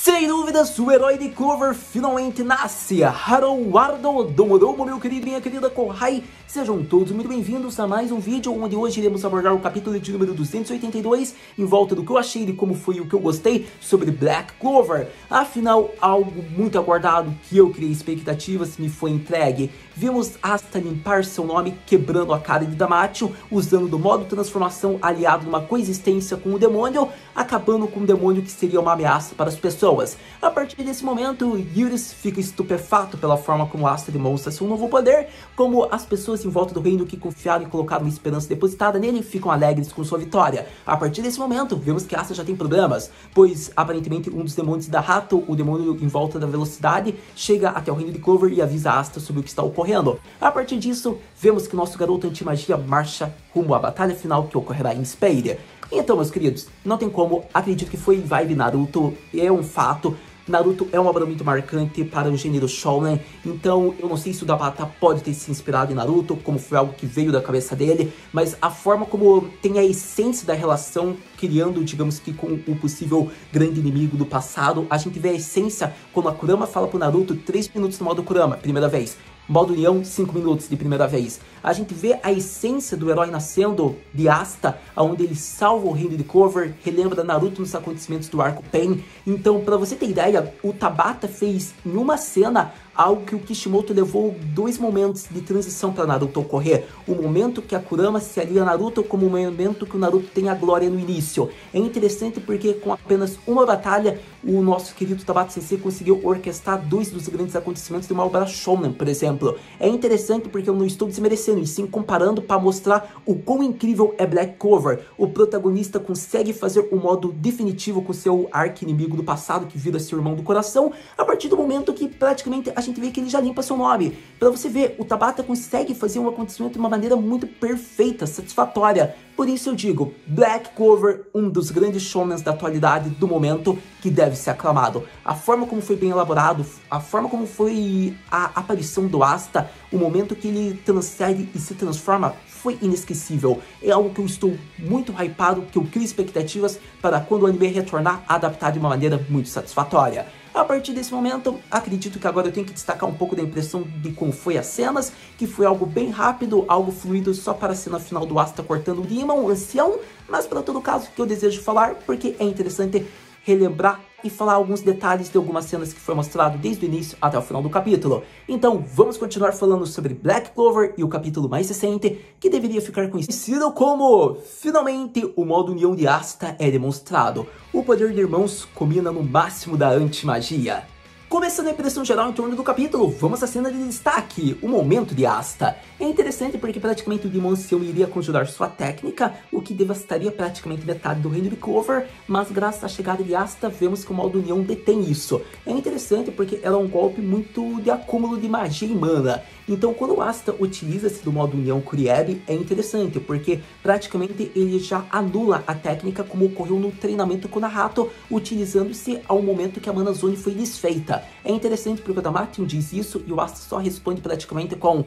Sem dúvidas, o herói de Clover finalmente nasce. Haruwardo Domodomo, meu querido e minha querida Kohai. Sejam todos muito bem-vindos a mais um vídeo onde hoje iremos abordar o capítulo de número 282 em volta do que eu achei de como foi o que eu gostei sobre Black Clover. Afinal, algo muito aguardado que eu criei expectativas me foi entregue. Vimos Asta limpar seu nome quebrando a cara de Damatio, usando do modo transformação aliado numa coexistência com o demônio, acabando com o demônio que seria uma ameaça para as pessoas. A partir desse momento, Yuris fica estupefato pela forma como Asta demonstra seu novo poder, como as pessoas em volta do reino que confiaram e colocaram uma esperança depositada nele ficam alegres com sua vitória. A partir desse momento, vemos que Asta já tem problemas, pois aparentemente um dos demônios da Hato, o demônio em volta da velocidade, chega até o reino de Clover e avisa Asta sobre o que está ocorrendo. A partir disso, vemos que nosso garoto anti-magia marcha rumo à batalha final que ocorrerá em Spade. Então, meus queridos, não tem como, acredito que foi vibe Naruto, é um fato. Naruto é uma obra muito marcante para o gênero Shonen, então eu não sei se o Tabata pode ter se inspirado em Naruto, como foi algo que veio da cabeça dele, mas a forma como tem a essência da relação, criando, digamos que com o possível grande inimigo do passado, a gente vê a essência quando a Kurama fala pro Naruto 3 minutos no modo Kurama, primeira vez. Modo União, 5 minutos de primeira vez. A gente vê a essência do herói nascendo de Asta, onde ele salva o reino de Clover, relembra Naruto nos acontecimentos do arco Pain. Então, pra você ter ideia, o Tabata fez em uma cena algo que o Kishimoto levou 2 momentos de transição para Naruto ocorrer. O momento que a Kurama se alia a Naruto, como o momento que o Naruto tem a glória no início. É interessante porque com apenas uma batalha, o nosso querido Tabata Sensei conseguiu orquestrar 2 dos grandes acontecimentos de uma obra shonen, por exemplo. É interessante porque eu não estou desmerecendo, e sim comparando para mostrar o quão incrível é Black Clover. O protagonista consegue fazer o modo definitivo com seu arqui-inimigo do passado, que vira seu irmão do coração, a partir do momento que praticamente a gente vê que ele já limpa seu nome. Pra você ver, o Tabata consegue fazer um acontecimento de uma maneira muito perfeita, satisfatória. Por isso eu digo, Black Clover, um dos grandes shonens da atualidade, do momento, que deve ser aclamado. A forma como foi bem elaborado, a forma como foi a aparição do Asta, o momento que ele transcende e se transforma, foi inesquecível. É algo que eu estou muito hypado, que eu crio expectativas para quando o anime retornar, adaptar de uma maneira muito satisfatória. A partir desse momento, acredito que agora eu tenho que destacar um pouco da impressão de como foi as cenas, que foi algo bem rápido, algo fluido só para a cena final do Asta cortando o Demon, o ancião, mas para todo caso que eu desejo falar, porque é interessante relembrar e falar alguns detalhes de algumas cenas que foi mostrado desde o início até o final do capítulo. Então vamos continuar falando sobre Black Clover e o capítulo mais recente, que deveria ficar conhecido como finalmente o modo união de Asta é demonstrado. O poder de irmãos combina no máximo da anti-magia. Começando a impressão geral em torno do capítulo, vamos à cena de destaque, o momento de Asta. É interessante porque praticamente o Demon Ancião iria conjurar sua técnica, o que devastaria praticamente metade do reino de Clover, mas graças à chegada de Asta, vemos que o modo União detém isso. É interessante porque ela é um golpe muito de acúmulo de magia e mana. Então quando o Asta utiliza-se do modo União Kuriebe, é interessante, porque praticamente ele já anula a técnica como ocorreu no treinamento com Naruto, utilizando-se ao momento que a Mana Zone foi desfeita. É interessante porque o Damatio diz isso e o Asta só responde praticamente com: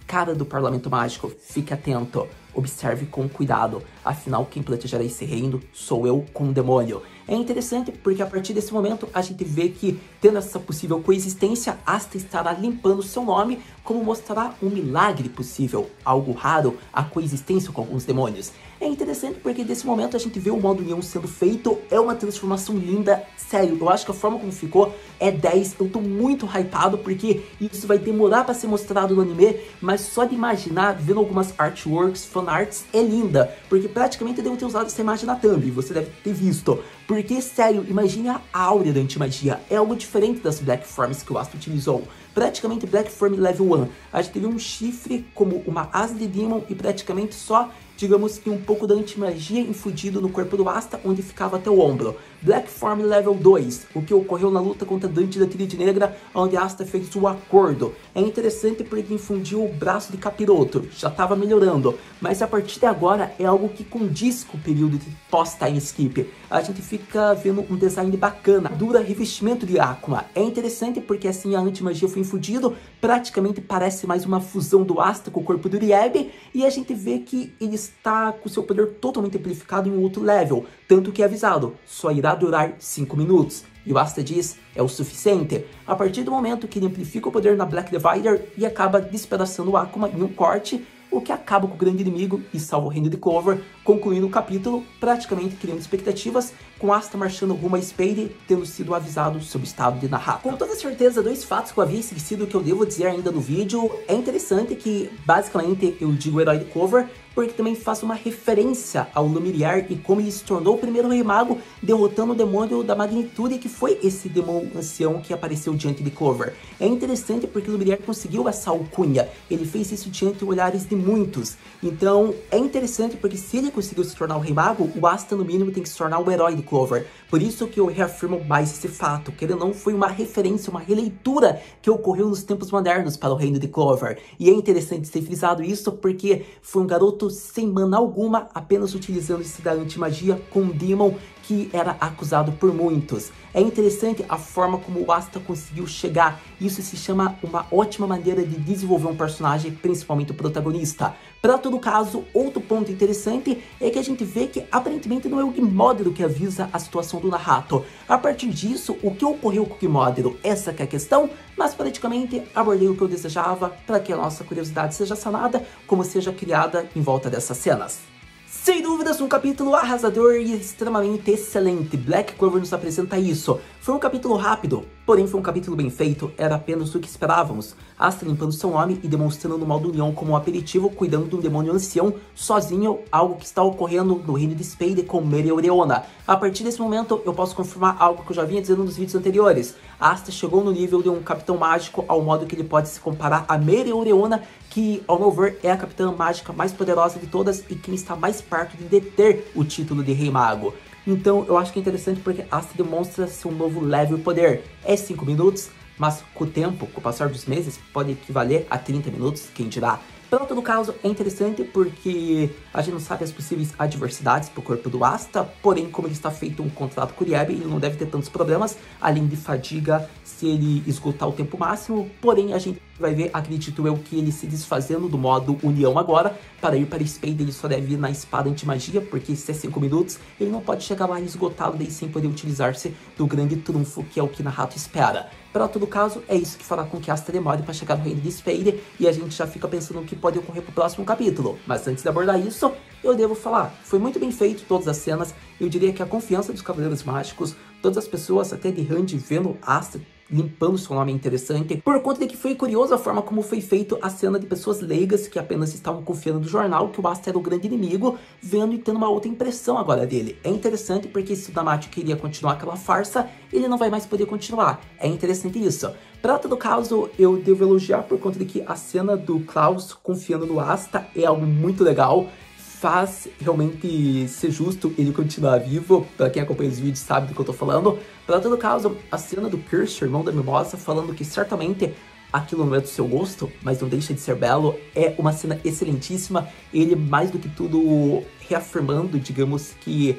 cara do Parlamento Mágico, fique atento, observe com cuidado, afinal quem protegerá esse reino sou eu com o demônio. É interessante porque a partir desse momento a gente vê que, tendo essa possível coexistência, Asta estará limpando seu nome, como mostrará um milagre possível, algo raro, a coexistência com alguns demônios. É interessante porque desse momento a gente vê o modo união sendo feito, é uma transformação linda, sério, eu acho que a forma como ficou é 10, eu tô muito hypado porque isso vai demorar para ser mostrado no anime, mas só de imaginar, vendo algumas artworks, fanarts, é linda, porque praticamente eu devo ter usado essa imagem na thumb, você deve ter visto. Porque, sério, imagine a áurea da antimagia, é algo diferente das Black Forms que o Asta utilizou. Praticamente Black Form Level 1, a gente teve um chifre como uma asa de Demon e praticamente só, digamos que um pouco da antimagia infundido no corpo do Asta, onde ficava até o ombro. Black Form Level 2, o que ocorreu na luta contra Dante da Tríade Negra, onde Asta fez o acordo. É interessante porque infundiu o braço de Capiroto, já estava melhorando, mas a partir de agora é algo que condiz com o período de pós-time skip. A gente fica vendo um design bacana, dura revestimento de Akuma. É interessante porque assim a antimagia foi infundido, praticamente parece mais uma fusão do Asta com o corpo do Uriebe, e a gente vê que ele está com seu poder totalmente amplificado em um outro level, tanto que é avisado, só irá durar 5 minutos. E o Asta diz, é o suficiente. A partir do momento que ele amplifica o poder na Black Divider e acaba despedaçando o Akuma em um corte, o que acaba com o grande inimigo e salva o reino de Clover, concluindo o capítulo, praticamente criando expectativas, com Asta marchando rumo a Spade, tendo sido avisado sobre o estado de Nahata. Com toda certeza, dois fatos que eu havia esquecido que eu devo dizer ainda no vídeo. É interessante que, basicamente, eu digo o herói de Clover, porque também faz uma referência ao Lumière e como ele se tornou o primeiro Rei Mago, derrotando o demônio da magnitude que foi esse demônio ancião que apareceu diante de Clover. É interessante porque o Lumière conseguiu essa alcunha, ele fez isso diante de olhares de muitos. Então é interessante porque se ele conseguiu se tornar o Rei Mago, o Asta no mínimo tem que se tornar o herói de Clover. Por isso que eu reafirmo mais esse fato, que ele não foi uma referência, uma releitura que ocorreu nos tempos modernos para o reino de Clover. E é interessante ser frisado isso porque foi um garoto sem mana alguma, apenas utilizando-se da antimagia com um Demon que era acusado por muitos. É interessante a forma como o Asta conseguiu chegar. Isso se chama uma ótima maneira de desenvolver um personagem, principalmente o protagonista. Para todo caso, outro ponto interessante é que a gente vê que aparentemente não é o Gimódero que avisa a situação do Nahato. A partir disso, o que ocorreu com o Gimódero? Essa que é a questão, mas praticamente abordei o que eu desejava para que a nossa curiosidade seja sanada, como seja criada em volta dessas cenas. Sem dúvidas, um capítulo arrasador e extremamente excelente. Black Clover nos apresenta isso. Foi um capítulo rápido, porém foi um capítulo bem feito, era apenas o que esperávamos. Asta limpando seu nome e demonstrando no modo união como um aperitivo, cuidando de um demônio ancião, sozinho, algo que está ocorrendo no reino de Spade com Mereoreona. A partir desse momento, eu posso confirmar algo que eu já vinha dizendo nos vídeos anteriores. Asta chegou no nível de um capitão mágico, ao modo que ele pode se comparar a Mereoreona, que, ao meu ver, é a capitã mágica mais poderosa de todas e quem está mais perto de deter o título de Rei Mago. Então, eu acho que é interessante porque Asta demonstra seu novo level e poder. É 5 minutos, mas com o tempo, com o passar dos meses, pode equivaler a 30 minutos, quem dirá. Para todo caso, é interessante porque a gente não sabe as possíveis adversidades para o corpo do Asta, porém, como ele está feito um contrato com o Riebe, ele não deve ter tantos problemas, além de fadiga, se ele esgotar o tempo máximo, porém, a gente vai ver, acredito eu, que ele se desfazendo do modo união agora, para ir para Spade ele só deve ir na espada anti-magia, porque se é 5 minutos, ele não pode chegar lá esgotado daí sem poder utilizar-se do grande trunfo que é o que Nahato espera. Para todo caso, é isso que fará com que Asta demore para chegar no reino de Spade e a gente já fica pensando no que pode ocorrer para o próximo capítulo. Mas antes de abordar isso, eu devo falar, foi muito bem feito todas as cenas, eu diria que a confiança dos Cavaleiros Mágicos, todas as pessoas até de Hand vendo Asta limpando seu nome é interessante, por conta de que foi curiosa a forma como foi feito a cena de pessoas leigas que apenas estavam confiando no jornal que o Asta era o grande inimigo, vendo e tendo uma outra impressão agora dele. É interessante porque se o Damati queria continuar aquela farsa, ele não vai mais poder continuar. É interessante isso. Para todo caso, eu devo elogiar por conta de que a cena do Klaus confiando no Asta é algo muito legal. Faz realmente ser justo ele continuar vivo. Pra quem acompanha os vídeos sabe do que eu tô falando. Pra todo caso, a cena do Kirsch, irmão da Mimosa, falando que certamente aquilo não é do seu gosto, mas não deixa de ser belo, é uma cena excelentíssima. Ele, mais do que tudo, reafirmando, digamos que,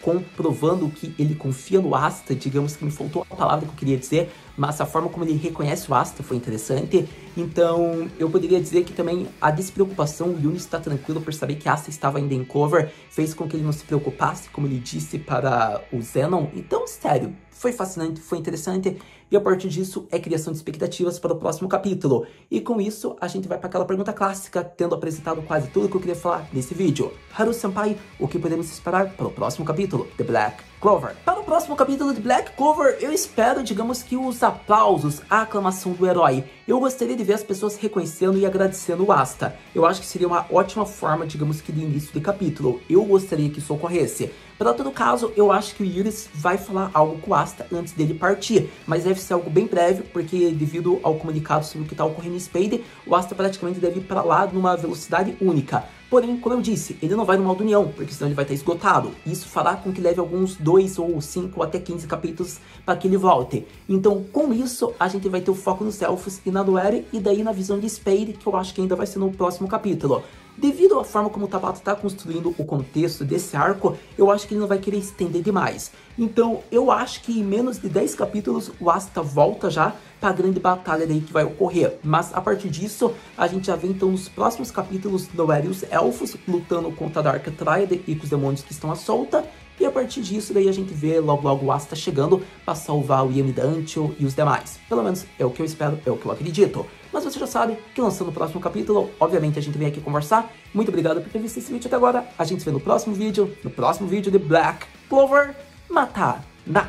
comprovando que ele confia no Asta, digamos que me faltou a palavra que eu queria dizer, mas a forma como ele reconhece o Asta foi interessante. Então, eu poderia dizer que também a despreocupação, o Yuni está tranquilo por saber que Asta estava ainda em cover, fez com que ele não se preocupasse, como ele disse para o Zenon. Então, sério, foi fascinante, foi interessante, e a partir disso é criação de expectativas para o próximo capítulo. E com isso, a gente vai para aquela pergunta clássica, tendo apresentado quase tudo que eu queria falar nesse vídeo. Haru-senpai, o que podemos esperar para o próximo capítulo, The Black Clover? Para o próximo capítulo de Black Clover, eu espero, digamos que os aplausos, a aclamação do herói. Eu gostaria de ver as pessoas reconhecendo e agradecendo o Asta. Eu acho que seria uma ótima forma, digamos que de início de capítulo. Eu gostaria que isso ocorresse. Para todo caso, eu acho que o Iris vai falar algo com o Asta antes dele partir, mas deve ser algo bem breve, porque devido ao comunicado sobre o que está ocorrendo em Spade, o Asta praticamente deve ir para lá numa velocidade única. Porém, como eu disse, ele não vai no modo união, porque senão ele vai estar esgotado. Isso fará com que leve alguns 2 ou 5 ou até 15 capítulos para que ele volte. Então, com isso, a gente vai ter o foco nos elfos e na Noelle, e daí na visão de Spade, que eu acho que ainda vai ser no próximo capítulo. Devido à forma como o Tabata está construindo o contexto desse arco, eu acho que ele não vai querer estender demais. Então, eu acho que em menos de 10 capítulos, o Asta volta já para a grande batalha daí que vai ocorrer. Mas, a partir disso, a gente já vê então nos próximos capítulos Noelle e os elfos lutando contra a Dark Triad e com os demônios que estão à solta. E a partir disso, daí a gente vê logo logo o Asta chegando pra salvar o Yami Dancho e os demais. Pelo menos é o que eu espero, é o que eu acredito. Mas você já sabe que lançando o próximo capítulo, obviamente a gente vem aqui conversar. Muito obrigado por ter visto esse vídeo até agora. A gente se vê no próximo vídeo de Black Clover Matana.